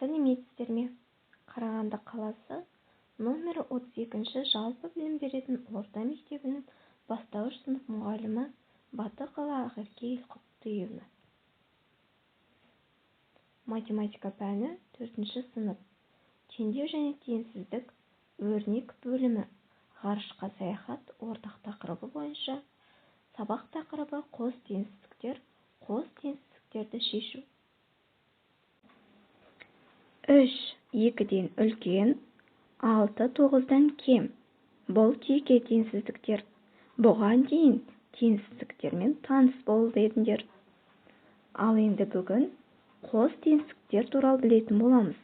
Сәлеметсіздер ме? Қарағанды қаласы номері 32-ші жалпы білім беретін орта мектебінің бастауыш сынып мұғалімі Батықова Ақерке Құттиевна. Математика пәні 4-ші сынып. Теңдеу және теңсіздік өрнек бөлімі. Ғарышқа саяхат ортақ тақырыбы бойынша. Сабақ тақырыбы қос теңсіздіктер, қос теңсіздіктерді шешу. 3 2-ден үлкен, 6 9-дан кем. Бұл жеке теңсіздіктер. Бұған дейін теңсіздіктермен таныс болды едіңдер. Ал енді бүгін қос теңсіздіктер туралы білетін боламыз.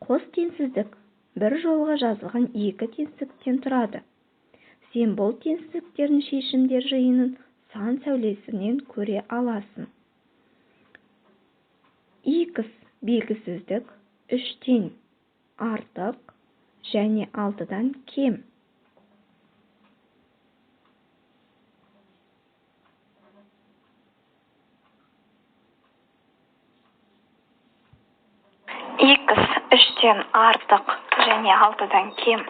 Қос теңсіздік бір жолға жазылған екі теңсіздіктен тұрады. Сен бұл теңсіздіктердің шешімдер жиынын сан сәулесінен көре аласың. X белгісіздік 3-тен артық және 6-дан кем. X 3-тен артық және 6-дан кем.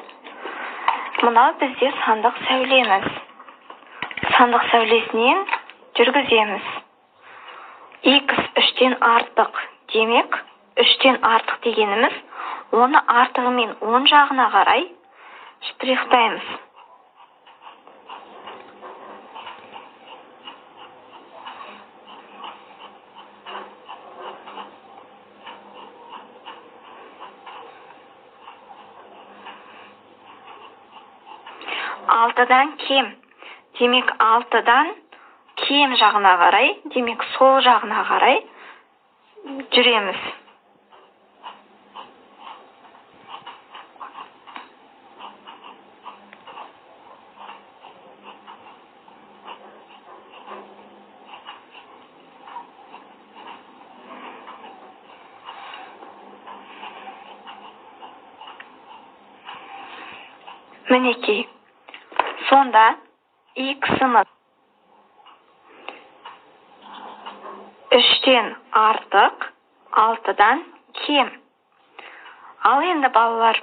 Мынау бізде сандық сәулеміз. Сандық сәулесінен жүргіземіз. X 3-тен артық демек, 3-тен артық дегеніміз, оны артығымен оң жағына қарай штрихтаймыз. Алтыдан кем. Демек, 6-дан кем жағына қарай, демек, сол жағына қарай жүреміз. Мінекей, сонда X-ымыз 3-тен артық, 6-дан кем. Ал енді балалар,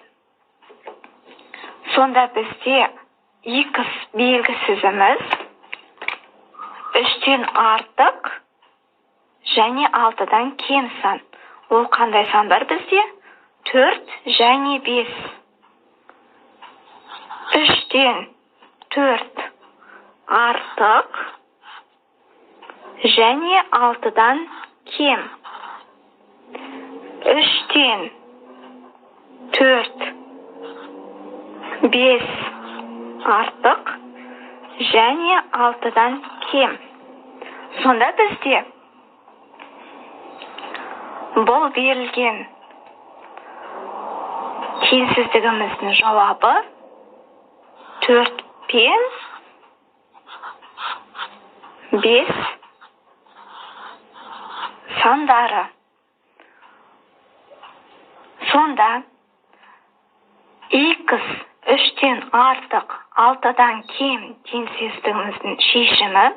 сонда бізде X белгісізіміз 3-тен артық және 6-дан кем сан. Ол қандай сандар бізде? 4 және 5. 3-тен 4 артық және 6-дан кем. 3-тен 4 5 артық және 6-дан кем. Сонда бізде бұл берілген теңсіздігіміздің жауабы 4 пен 5 сандары. Сонда X 3-тен артық, 6-дан кем теңсіздігіміздің шешімі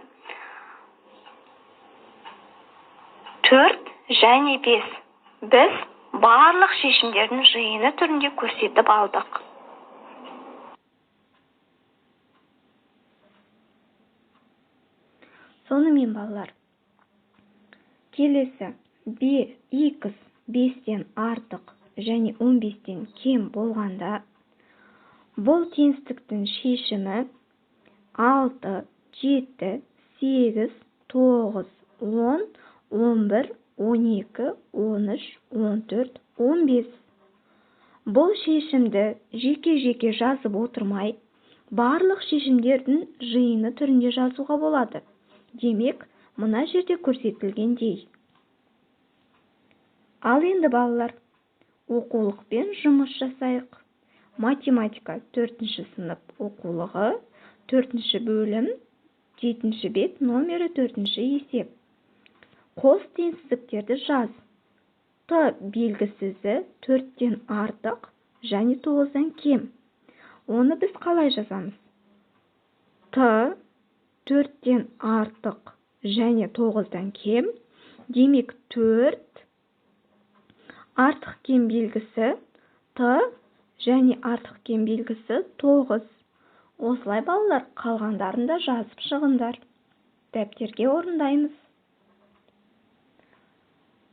4 және 5. Біз барлық шешімдердің жиыны түрінде көрсетіп алдық. Сонымен балалар, келесі X 5-тен артық және 15-тен кем болғанда, бұл теңсіздіктің шешімі 6, 7, 8, 9, 10, 11, 12, 13, 14, 15. Бұл шешімді жеке-жеке жазып отырмай, барлық шешімдердің жиыны түрінде жазуға болады. Демек, мына жерде көрсетілгендей. Ал енді балалар, оқулықпен жұмыс жасайық. Математика 4-ші сынып оқулығы, 4-ші бөлім, 7-ші бет, номері 4-ші есеп. Қос теңсіздіктерді жаз. Т белгісізі 4-тен артық және 9-дан кем. Оны біз қалай жазамыз? Т 4-тен артық және 9-дан кем. Демек 4 артық кем белгісі Т және артық кем белгісі 9. Осылай балалар, қалғандарын да жазып шығыңдар. Дәптерге орындаймыз.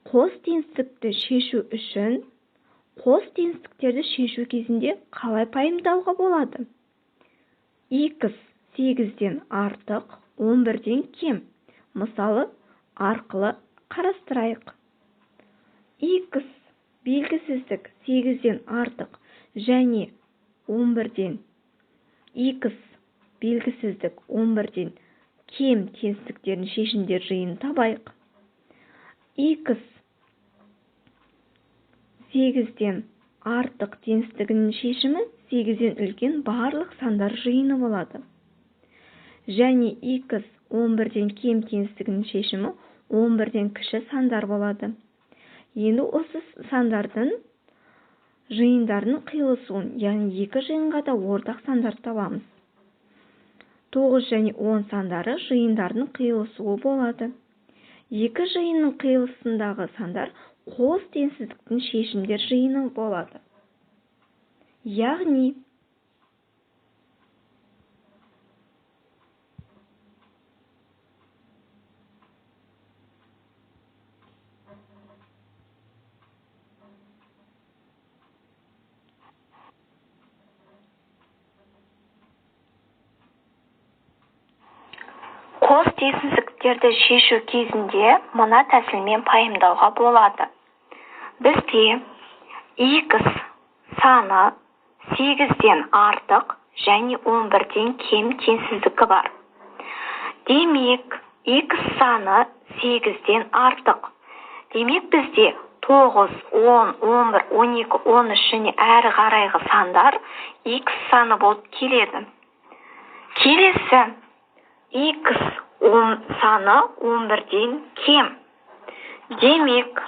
Қос теңсіздікті шешу үшін қос теңсіздіктерді шешу кезінде қалай пайымдауға болады? X 8-ден артық, 11-ден кем. Мысалы, арқылы қарастырайық. X белгісіздік 8-ден артық және 11-ден X белгісіздік 11-ден кем теңсіздіктердің шешімдер жиынын табайық. X 8-ден артық теңсіздігінің шешімі 8-ден үлкен барлық сандар жиыны болады. Және X 11-ден кем теңсіздігінің шешімі 11-ден кіші сандар болады. Енді осы сандардың жиындарының қиылысуын, яғни екі жиынға да ортақ сандар табамыз. 9 және 10 сандары жиындарының қиылысуы болады. Екі жиынның қиылысындағы сандар қос теңсіздіктің шешімдер жиыны болады. Яғни қос теңсіздіктерді шешу кезінде мына тәсілмен пайымдауға болады. Бізде X саны 8-ден артық және 11-ден кем теңсіздігі бар. Демек, X саны 8-ден артық. Демек, бізде 9, 10, 11, 12, 13 және әрі қарайғы сандар X саны болып келеді. Келесі X саны 11-ден кем. Демек,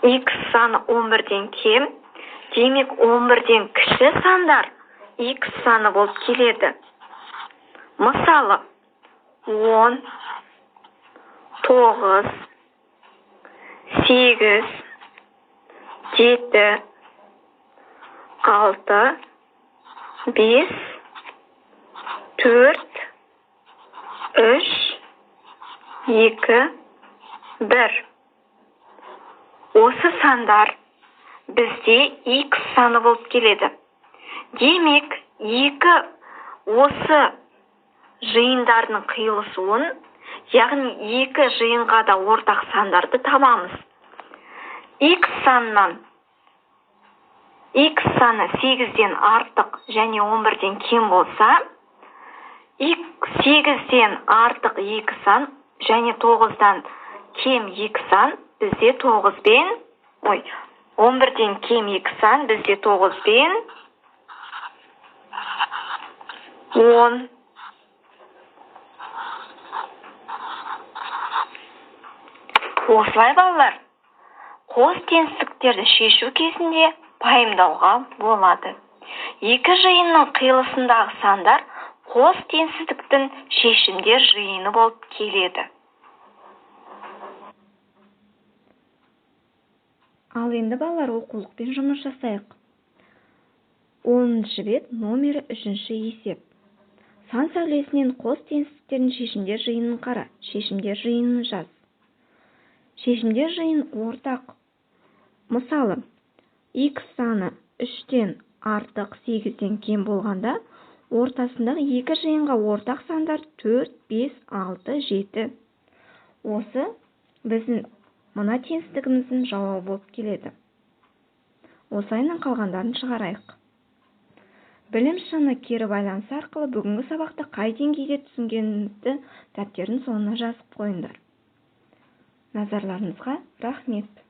X саны 11-ден кем. Демек, 11-ден кіші сандар X саны болып келеді. Мысалы, 10, 9, 8, 7, 6, 5, 4, 3, 2, 1. Осы сандар бізде X саны болып келеді. Демек, осы жиындарының қиылысуын, яғни екі жиынға да ортақ сандарды табамыз. X саны 8-ден артық және 11-ден кем болса, 8-ден артық 2 сан және 9-дан кем 2 сан бізде 11-ден кем 2 сан бізде 9 бен 10. Осылай балалар, қос теңсіздіктерді шешу кезінде пайымдауға болады. Екі жиынның қиылысындағы сандар қос теңсіздіктің шешімдер жиыны болып келеді. Ал енді балалар, оқулықпен жұмыс жасайық. 10-шы бет номері 3-ші есеп. Сан сәулесінен қос теңсіздіктердің шешімдер жиынын қара. Шешімдер жиынын жаз. Шешімдер жиын ортақ. Мысалы, X саны 3-ден артық 8-ден кем болғанда, ортасындағы екі жиынға ортақ сандар 4, 5, 6, 7. Осы біздің мына теңсіздігіміздің жауабы болып келеді. Осылайынан қалғандарын шығарайық. Білім шыны кері байланысы арқылы бүгінгі сабақты қай деңгейде түсінгеніңізді дәптердің соңына жазып қойыңдар. Назарларыңызға рахмет.